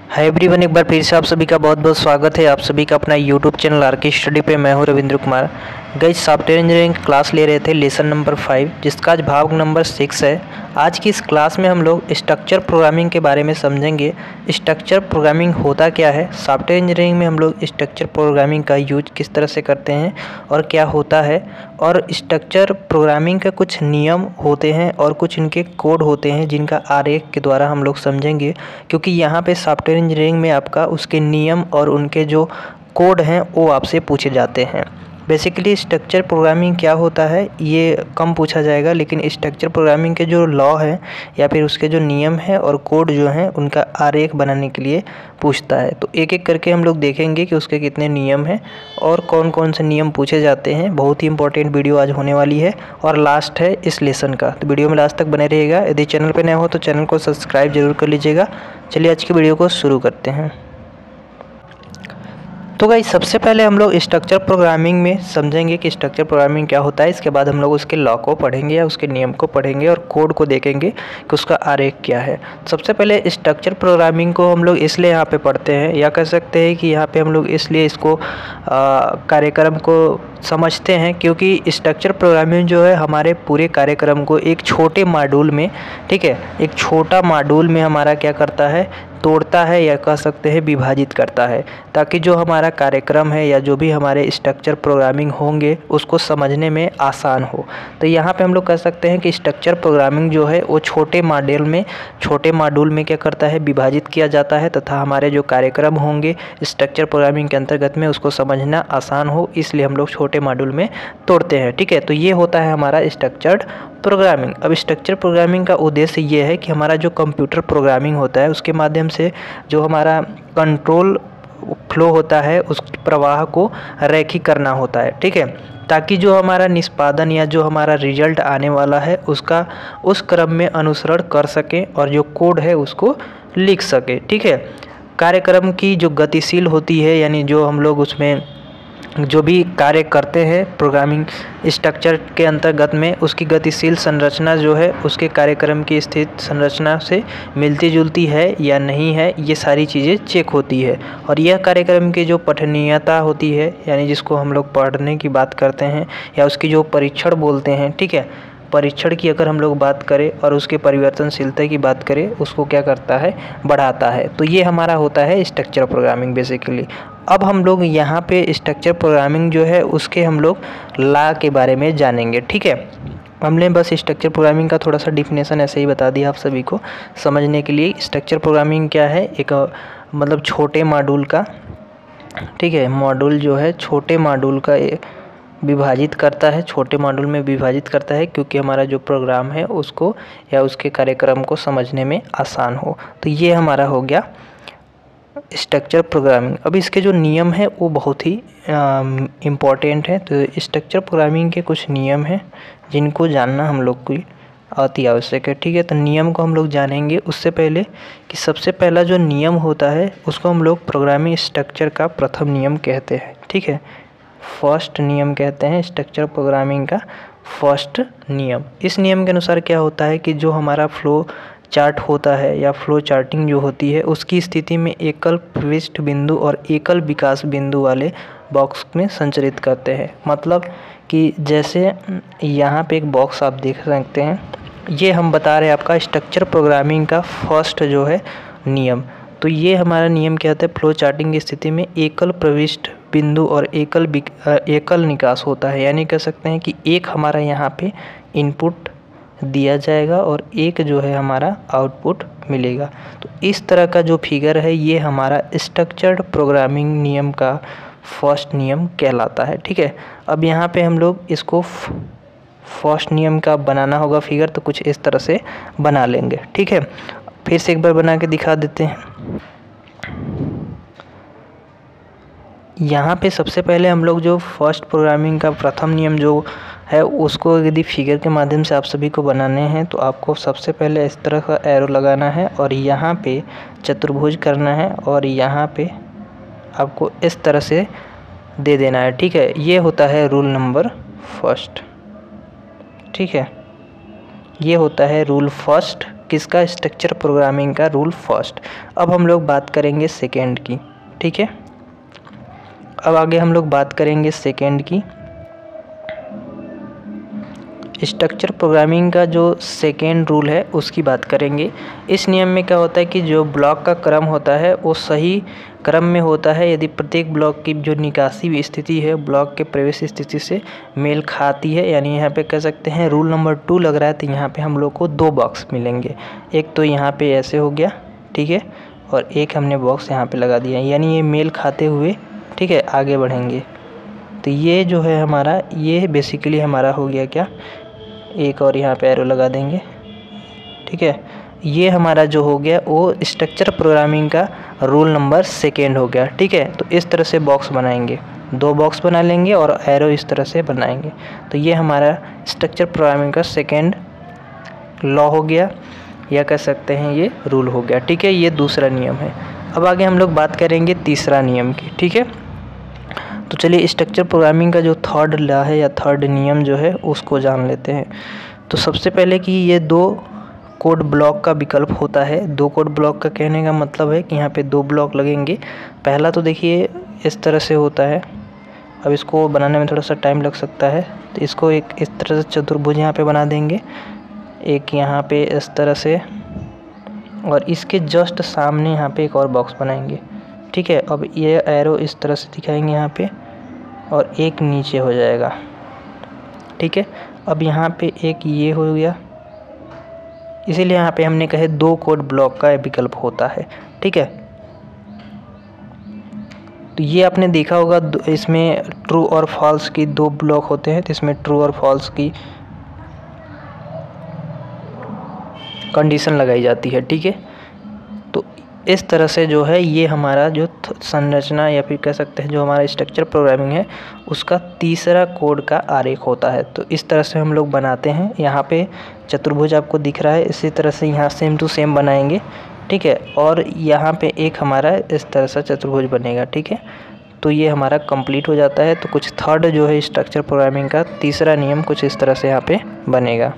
Hi everyone, एक बार फिर से आप सभी का बहुत बहुत स्वागत है। आप सभी का अपना यूट्यूब चैनल आर के स्टडी पे। मैं हूं Ravindra Kumar. Guys, software engineering class ले रहे थे लेसन नंबर 5, जिसका आज भाग नंबर 6 है। आज की इस क्लास में हम लोग स्ट्रक्चर प्रोग्रामिंग के बारे में समझेंगे। स्ट्रक्चर प्रोग्रामिंग होता क्या है, सॉफ्टवेयर इंजीनियरिंग में हम लोग स्ट्रक्चर प्रोग्रामिंग का यूज किस तरह से करते हैं और क्या होता है, और स्ट्रक्चर प्रोग्रामिंग के कुछ नियम होते हैं और कुछ इनके कोड होते हैं जिनका आरेख के द्वारा हम लोग समझेंगे। क्योंकि यहाँ पे सॉफ्टवेयर इंजीनियरिंग में आपका उसके नियम और उनके जो कोड हैं वो आपसे पूछे जाते हैं। बेसिकली स्ट्रक्चर प्रोग्रामिंग क्या होता है ये कम पूछा जाएगा, लेकिन स्ट्रक्चर प्रोग्रामिंग के जो लॉ है या फिर उसके जो नियम है और कोड जो हैं उनका आरेख बनाने के लिए पूछता है। तो एक एक करके हम लोग देखेंगे कि उसके कितने नियम हैं और कौन कौन से नियम पूछे जाते हैं। बहुत ही इंपॉर्टेंट वीडियो आज होने वाली है और लास्ट है इस लेसन का, तो वीडियो में लास्ट तक बने रहिएगा। यदि चैनल पर नए हो तो चैनल को सब्सक्राइब जरूर कर लीजिएगा। चलिए आज की वीडियो को शुरू करते हैं। तो गाइस, सबसे पहले हम लोग स्ट्रक्चर प्रोग्रामिंग में समझेंगे कि स्ट्रक्चर प्रोग्रामिंग क्या होता है। इसके बाद हम लोग उसके लॉ को पढ़ेंगे या उसके नियम को पढ़ेंगे और कोड को देखेंगे कि उसका आरेख क्या है। सबसे पहले स्ट्रक्चर प्रोग्रामिंग को हम लोग इसलिए यहाँ पे पढ़ते हैं, या कह सकते हैं कि यहाँ पे हम लोग इसलिए इसको कार्यक्रम को समझते हैं, क्योंकि स्ट्रक्चर प्रोग्रामिंग जो है हमारे पूरे कार्यक्रम को एक छोटे मॉड्यूल में, ठीक है, एक छोटा मॉड्यूल में हमारा क्या करता है, तोड़ता है या कह सकते हैं विभाजित करता है, ताकि जो हमारा कार्यक्रम है या जो भी हमारे स्ट्रक्चर प्रोग्रामिंग होंगे उसको समझने में आसान हो। तो यहाँ पे हम लोग कह सकते हैं कि स्ट्रक्चर प्रोग्रामिंग जो है वो छोटे मॉड्यूल में क्या करता है, विभाजित किया जाता है, तथा हमारे जो कार्यक्रम होंगे स्ट्रक्चर प्रोग्रामिंग के अंतर्गत में उसको समझना आसान हो, इसलिए हम लोग छोटे मॉड्यूल में तोड़ते हैं। ठीक है, तो ये होता है हमारा स्ट्रक्चर्ड प्रोग्रामिंग। अब स्ट्रक्चर प्रोग्रामिंग का उद्देश्य ये है कि हमारा जो कंप्यूटर प्रोग्रामिंग होता है उसके माध्यम से जो हमारा कंट्रोल फ्लो होता है उस प्रवाह को रैखिक करना होता है। ठीक है, ताकि जो हमारा निष्पादन या जो हमारा रिजल्ट आने वाला है उसका उस क्रम में अनुसरण कर सकें और जो कोड है उसको लिख सके। ठीक है, कार्यक्रम की जो गतिशील होती है, यानी जो हम लोग उसमें जो भी कार्य करते हैं प्रोग्रामिंग स्ट्रक्चर के अंतर्गत में, उसकी गतिशील संरचना जो है उसके कार्यक्रम की स्थित संरचना से मिलती जुलती है या नहीं है, ये सारी चीज़ें चेक होती है। और यह कार्यक्रम की जो पठनीयता होती है, यानी जिसको हम लोग पढ़ने की बात करते हैं या उसकी जो परीक्षण बोलते हैं, ठीक है, परीक्षण की अगर हम लोग बात करें और उसके परिवर्तनशीलता की बात करें, उसको क्या करता है, बढ़ाता है। तो ये हमारा होता है स्ट्रक्चर प्रोग्रामिंग बेसिकली। अब हम लोग यहाँ पे स्ट्रक्चर प्रोग्रामिंग जो है उसके हम लोग लॉ के बारे में जानेंगे। ठीक है, हमने बस स्ट्रक्चर प्रोग्रामिंग का थोड़ा सा डिफिनेशन ऐसे ही बता दिया आप सभी को समझने के लिए। स्ट्रक्चर प्रोग्रामिंग क्या है, एक मतलब छोटे मॉड्यूल का, ठीक है, मॉड्यूल जो है छोटे मॉड्यूल का विभाजित करता है, छोटे मॉड्यूल में विभाजित करता है, क्योंकि हमारा जो प्रोग्राम है उसको या उसके कार्यक्रम को समझने में आसान हो। तो ये हमारा हो गया स्ट्रक्चर प्रोग्रामिंग। अब इसके जो नियम है वो बहुत ही इम्पॉर्टेंट है। तो स्ट्रक्चर प्रोग्रामिंग के कुछ नियम हैं जिनको जानना हम लोग को अति आवश्यक है। ठीक है, तो नियम को हम लोग जानेंगे उससे पहले कि सबसे पहला जो नियम होता है उसको हम लोग प्रोग्रामिंग स्ट्रक्चर का प्रथम नियम कहते हैं। ठीक है, फर्स्ट नियम कहते हैं स्ट्रक्चर प्रोग्रामिंग का फर्स्ट नियम। इस नियम के अनुसार क्या होता है कि जो हमारा फ्लो चार्ट होता है या फ्लो चार्टिंग जो होती है उसकी स्थिति में एकल प्रविष्ट बिंदु और एकल विकास बिंदु वाले बॉक्स में संचरित करते हैं। मतलब कि जैसे यहाँ पे एक बॉक्स आप देख सकते हैं, ये हम बता रहे हैं आपका स्ट्रक्चर प्रोग्रामिंग का फर्स्ट जो है नियम। तो ये हमारा नियम क्या होता है, फ्लो चार्टिंग की स्थिति में एकल प्रविष्ट बिंदु और एकल निकास होता है। यानी कह सकते हैं कि एक हमारा यहाँ पे इनपुट दिया जाएगा और एक जो है हमारा आउटपुट मिलेगा। तो इस तरह का जो फिगर है ये हमारा स्ट्रक्चर्ड प्रोग्रामिंग नियम का फर्स्ट नियम कहलाता है। ठीक है, अब यहाँ पे हम लोग इसको फर्स्ट नियम का बनाना होगा फिगर, तो कुछ इस तरह से बना लेंगे। ठीक है, फिर से एक बार बना के दिखा देते हैं। यहाँ पे सबसे पहले हम लोग जो फर्स्ट प्रोग्रामिंग का प्रथम नियम जो है उसको यदि फिगर के माध्यम से आप सभी को बनाने हैं तो आपको सबसे पहले इस तरह का एरो लगाना है और यहाँ पे चतुर्भुज करना है और यहाँ पे आपको इस तरह से दे देना है। ठीक है, ये होता है रूल नंबर फर्स्ट। ठीक है, ये होता है रूल फर्स्ट किसका, स्ट्रक्चर प्रोग्रामिंग का रूल फर्स्ट। अब हम लोग बात करेंगे सेकेंड की, ठीक है। अब आगे हम लोग बात करेंगे सेकेंड की। स्ट्रक्चर प्रोग्रामिंग का जो सेकेंड रूल है उसकी बात करेंगे। इस नियम में क्या होता है कि जो ब्लॉक का क्रम होता है वो सही क्रम में होता है यदि प्रत्येक ब्लॉक की जो निकासी स्थिति है ब्लॉक के प्रवेश स्थिति से मेल खाती है। यानी यहाँ पे कह सकते हैं रूल नंबर 2 लग रहा है, तो यहाँ पे हम लोग को 2 बॉक्स मिलेंगे। एक तो यहाँ पे ऐसे हो गया, ठीक है, और एक हमने बॉक्स यहाँ पे लगा दिया, यानी ये मेल खाते हुए, ठीक है, आगे बढ़ेंगे। तो ये जो है हमारा, ये बेसिकली हमारा हो गया क्या, एक और यहाँ पे एरो लगा देंगे, ठीक है। ये हमारा जो हो गया वो स्ट्रक्चर प्रोग्रामिंग का रूल नंबर सेकेंड हो गया, ठीक है। तो इस तरह से बॉक्स बनाएंगे, 2 बॉक्स बना लेंगे और एरो इस तरह से बनाएंगे। तो ये हमारा स्ट्रक्चर प्रोग्रामिंग का सेकेंड लॉ हो गया, या कह सकते हैं ये रूल हो गया, ठीक है। ये दूसरा नियम है। अब आगे हम लोग बात करेंगे तीसरा नियम की, ठीक है। तो चलिए स्ट्रक्चर प्रोग्रामिंग का जो थर्ड लॉ है या थर्ड नियम जो है उसको जान लेते हैं। तो सबसे पहले कि ये 2 कोड ब्लॉक का विकल्प होता है। 2 कोड ब्लॉक का कहने का मतलब है कि यहाँ पे 2 ब्लॉक लगेंगे। पहला तो देखिए इस तरह से होता है, अब इसको बनाने में थोड़ा सा टाइम लग सकता है, तो इसको एक इस तरह से चतुर्भुज यहाँ पे बना देंगे, एक यहाँ पे इस तरह से, और इसके जस्ट सामने यहाँ पे एक और बॉक्स बनाएंगे, ठीक है। अब ये एरो इस तरह से दिखाएंगे यहाँ पे, और एक नीचे हो जाएगा, ठीक है। अब यहाँ पे एक ये हो गया, इसीलिए यहाँ पे हमने कहे 2 कोड ब्लॉक का विकल्प होता है, ठीक है। तो ये आपने देखा होगा इसमें ट्रू और फॉल्स की 2 ब्लॉक होते हैं, तो इसमें ट्रू और फॉल्स की कंडीशन लगाई जाती है, ठीक है। तो इस तरह से जो है ये हमारा जो संरचना या फिर कह सकते हैं जो हमारा स्ट्रक्चर प्रोग्रामिंग है उसका तीसरा कोड का आरेख होता है। तो इस तरह से हम लोग बनाते हैं। यहाँ पे चतुर्भुज आपको दिख रहा है, इसी तरह से यहाँ सेम टू सेम बनाएंगे, ठीक है। और यहाँ पे एक हमारा इस तरह से चतुर्भुज बनेगा, ठीक है। तो ये हमारा कंप्लीट हो जाता है। तो कुछ थर्ड जो है स्ट्रक्चर प्रोग्रामिंग का तीसरा नियम कुछ इस तरह से यहाँ पे बनेगा।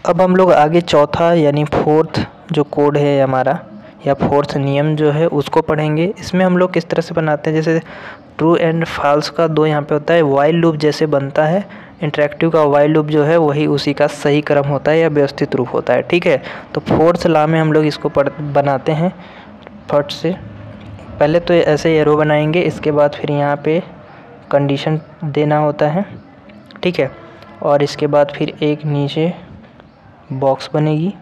अब हम लोग आगे चौथा यानी फोर्थ जो कोड है हमारा या फोर्थ नियम जो है उसको पढ़ेंगे। इसमें हम लोग किस तरह से बनाते हैं, जैसे ट्रू एंड फॉल्स का 2 यहाँ पे होता है, वाइल लूप जैसे बनता है। इंटरेक्टिव का वाइल लूप जो है वही उसी का सही क्रम होता है या व्यवस्थित रूप होता है, ठीक है। तो फोर्थ लॉ में हम लोग इसको बनाते हैं। फर्स्ट से पहले तो ऐसे एरो बनाएंगे, इसके बाद फिर यहाँ पे कंडीशन देना होता है, ठीक है। और इसके बाद फिर एक नीचे बॉक्स बनेगी।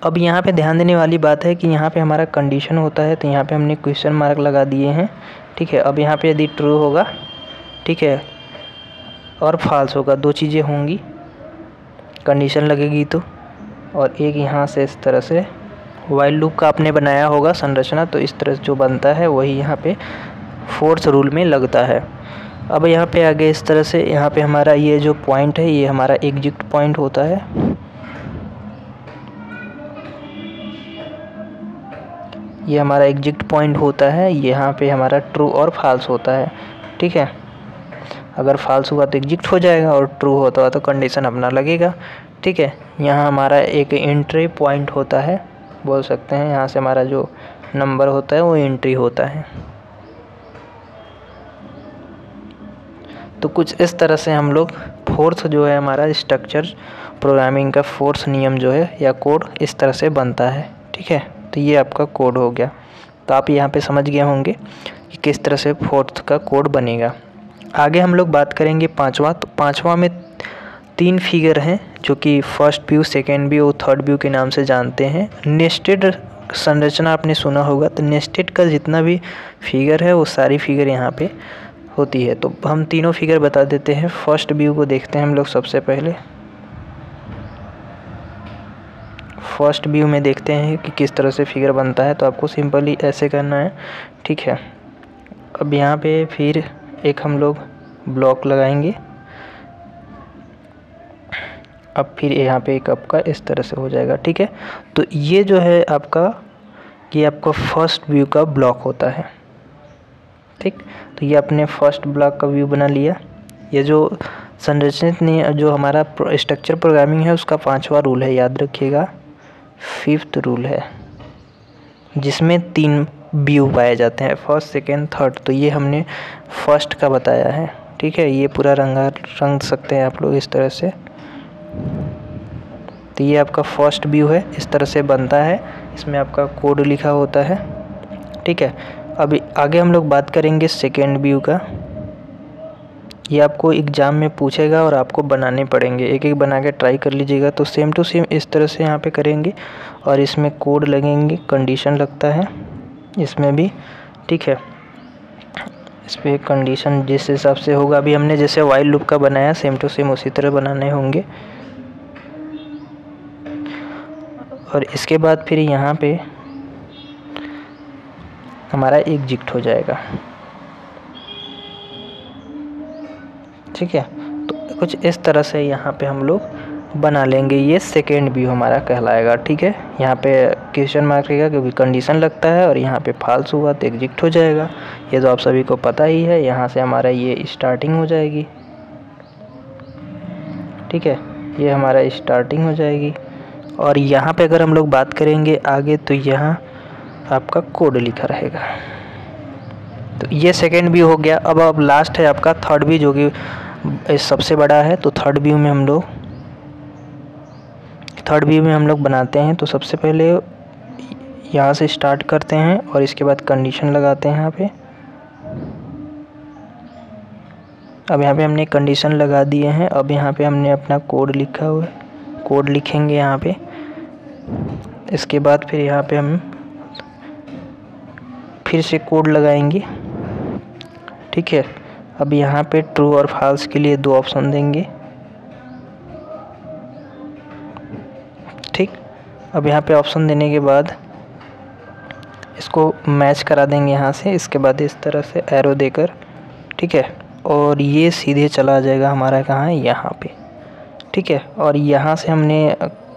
अब यहाँ पे ध्यान देने वाली बात है कि यहाँ पे हमारा कंडीशन होता है, तो यहाँ पे हमने क्वेश्चन मार्क लगा दिए हैं, ठीक है। अब यहाँ पे यदि ट्रू होगा, ठीक है, और फॉल्स होगा, 2 चीज़ें होंगी, कंडीशन लगेगी तो, और एक यहाँ से इस तरह से वाइल लूप का आपने बनाया होगा संरचना, तो इस तरह से जो बनता है वही यहाँ पे फोर्थ रूल में लगता है। अब यहाँ पे आगे इस तरह से यहाँ पे हमारा ये जो पॉइंट है ये हमारा एग्जिट पॉइंट होता है। ये हमारा एग्जिट पॉइंट होता है, यहाँ पे हमारा ट्रू और फॉल्स होता है, ठीक है। अगर फॉल्स हुआ तो एग्जिट हो जाएगा और ट्रू होता है तो कंडीशन अपना लगेगा, ठीक है। यहाँ हमारा एक एंट्री पॉइंट होता है, बोल सकते हैं, यहाँ से हमारा जो नंबर होता है वो एंट्री होता है। तो कुछ इस तरह से हम लोग फोर्थ जो है हमारा स्ट्रक्चर प्रोग्रामिंग का फोर्थ नियम जो है या कोड इस तरह से बनता है, ठीक है। तो ये आपका कोड हो गया। तो आप यहाँ पे समझ गए होंगे कि किस तरह से फोर्थ का कोड बनेगा। आगे हम लोग बात करेंगे पांचवा। तो पांचवा में 3 फिगर हैं जो कि फर्स्ट व्यू, सेकेंड व्यू और थर्ड व्यू के नाम से जानते हैं। नेस्टेड संरचना आपने सुना होगा, तो नेस्टेड का जितना भी फिगर है वो सारी फिगर यहाँ पे होती है। तो हम तीनों फिगर बता देते हैं। फर्स्ट व्यू को देखते हैं हम लोग सबसे पहले। फर्स्ट व्यू में देखते हैं कि किस तरह से फिगर बनता है। तो आपको सिंपली ऐसे करना है, ठीक है। अब यहाँ पे फिर एक हम लोग ब्लॉक लगाएंगे। अब फिर यहाँ पे एक आपका इस तरह से हो जाएगा, ठीक है। तो ये जो है आपका, ये आपका फर्स्ट व्यू का ब्लॉक होता है, ठीक। तो ये अपने फर्स्ट ब्लॉक का व्यू बना लिया। ये जो संरचित जो हमारा स्ट्रक्चर प्रोग्रामिंग है उसका 5वां रूल है, याद रखिएगा, 5th रूल है, जिसमें 3 व्यू पाए जाते हैं, फर्स्ट, सेकेंड, थर्ड। तो ये हमने फर्स्ट का बताया है, ठीक है। ये पूरा रंग सकते हैं आप लोग इस तरह से। तो ये आपका फर्स्ट व्यू है, इस तरह से बनता है, इसमें आपका कोड लिखा होता है, ठीक है। अभी आगे हम लोग बात करेंगे सेकेंड व्यू का। ये आपको एग्ज़ाम में पूछेगा और आपको बनाने पड़ेंगे, एक एक बना के ट्राई कर लीजिएगा। तो सेम टू सेम इस तरह से यहाँ पे करेंगे और इसमें कोड लगेंगे, कंडीशन लगता है इसमें भी, ठीक है। इस पर कंडीशन जिस हिसाब से होगा, अभी हमने जैसे वाइल लूप का बनाया सेम टू सेम उसी तरह बनाने होंगे। और इसके बाद फिर यहाँ पे हमारा एग्जिट हो जाएगा, ठीक है। तो कुछ इस तरह से यहाँ पे हम लोग बना लेंगे, ये सेकेंड व्यू हमारा कहलाएगा, ठीक है। यहाँ पे क्वेश्चन मार्क रहेगा क्योंकि कंडीशन लगता है, और यहाँ पे फाल्स हुआ तो एग्जिट हो जाएगा। ये तो आप सभी को पता ही है। यहाँ से हमारा ये स्टार्टिंग हो जाएगी, ठीक है, ये हमारा स्टार्टिंग हो जाएगी। और यहाँ पे अगर हम लोग बात करेंगे आगे, तो यहाँ आपका कोड लिखा रहेगा। तो ये सेकेंड व्यू हो गया। अब लास्ट है आपका थर्ड व्यू, जो कि सबसे बड़ा है। तो थर्ड व्यू में हम लोग बनाते हैं। तो सबसे पहले यहाँ से स्टार्ट करते हैं और इसके बाद कंडीशन लगाते हैं यहाँ पे। अब यहाँ पे हमने कंडीशन लगा दिए हैं। अब यहाँ पे हमने अपना कोड लिखा हुआ है, कोड लिखेंगे यहाँ पे। इसके बाद फिर यहाँ पे हम फिर से कोड लगाएंगे, ठीक है। अब यहाँ पे ट्रू और फॉल्स के लिए 2 ऑप्शन देंगे, ठीक। अब यहाँ पे ऑप्शन देने के बाद इसको मैच करा देंगे यहाँ से। इसके बाद इस तरह से एरो देकर, ठीक है, और ये सीधे चला जाएगा हमारा कहाँ, यहाँ पे, ठीक है। और यहाँ से हमने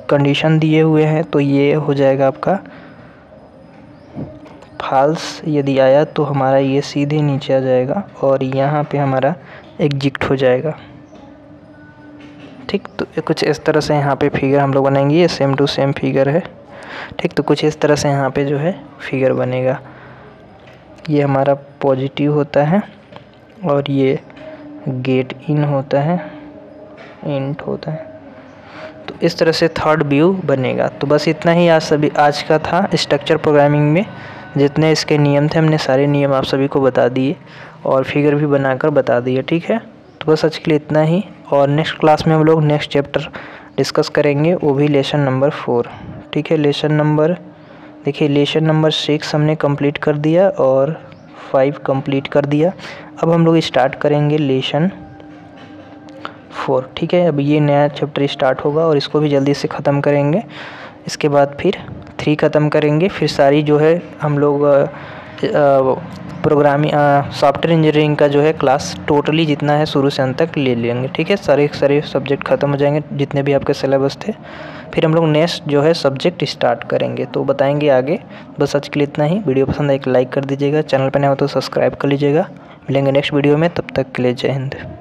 कंडीशन दिए हुए हैं, तो ये हो जाएगा आपका फॉल्स। यदि आया तो हमारा ये सीधे नीचे आ जाएगा और यहाँ पे हमारा एग्जिट हो जाएगा, ठीक। तो कुछ इस तरह से यहाँ पे फिगर हम लोग बनाएंगे। ये सेम टू सेम फिगर है, ठीक। तो कुछ इस तरह से यहाँ पे जो है फिगर बनेगा। ये हमारा पॉजिटिव होता है और ये गेट इन होता है, इंट होता है। तो इस तरह से थर्ड व्यू बनेगा। तो बस इतना ही आज का था स्ट्रक्चर प्रोग्रामिंग में। जितने इसके नियम थे हमने सारे नियम आप सभी को बता दिए और फिगर भी बनाकर बता दिए, ठीक है। तो बस आज के लिए इतना ही, और नेक्स्ट क्लास में हम लोग नेक्स्ट चैप्टर डिस्कस करेंगे, वो भी लेसन नंबर 4, ठीक है। लेसन नंबर 6 हमने कंप्लीट कर दिया और 5 कंप्लीट कर दिया। अब हम लोग स्टार्ट करेंगे लेसन 4, ठीक है। अब ये नया चैप्टर स्टार्ट होगा और इसको भी जल्दी से ख़त्म करेंगे। इसके बाद फिर 3 ख़त्म करेंगे। फिर सारी जो है हम लोग प्रोग्रामिंग सॉफ्टवेयर इंजीनियरिंग का जो है क्लास टोटली जितना है शुरू से अंत तक ले लेंगे, ठीक है। सारे सब्जेक्ट ख़त्म हो जाएंगे जितने भी आपके सिलेबस थे। फिर हम लोग नेक्स्ट जो है सब्जेक्ट स्टार्ट करेंगे, तो बताएंगे आगे। बस आज के लिए इतना ही। वीडियो पसंद आए एक लाइक कर दीजिएगा, चैनल पर नया हो तो सब्सक्राइब कर लीजिएगा। मिलेंगे नेक्स्ट वीडियो में, तब तक के लिए जय हिंद।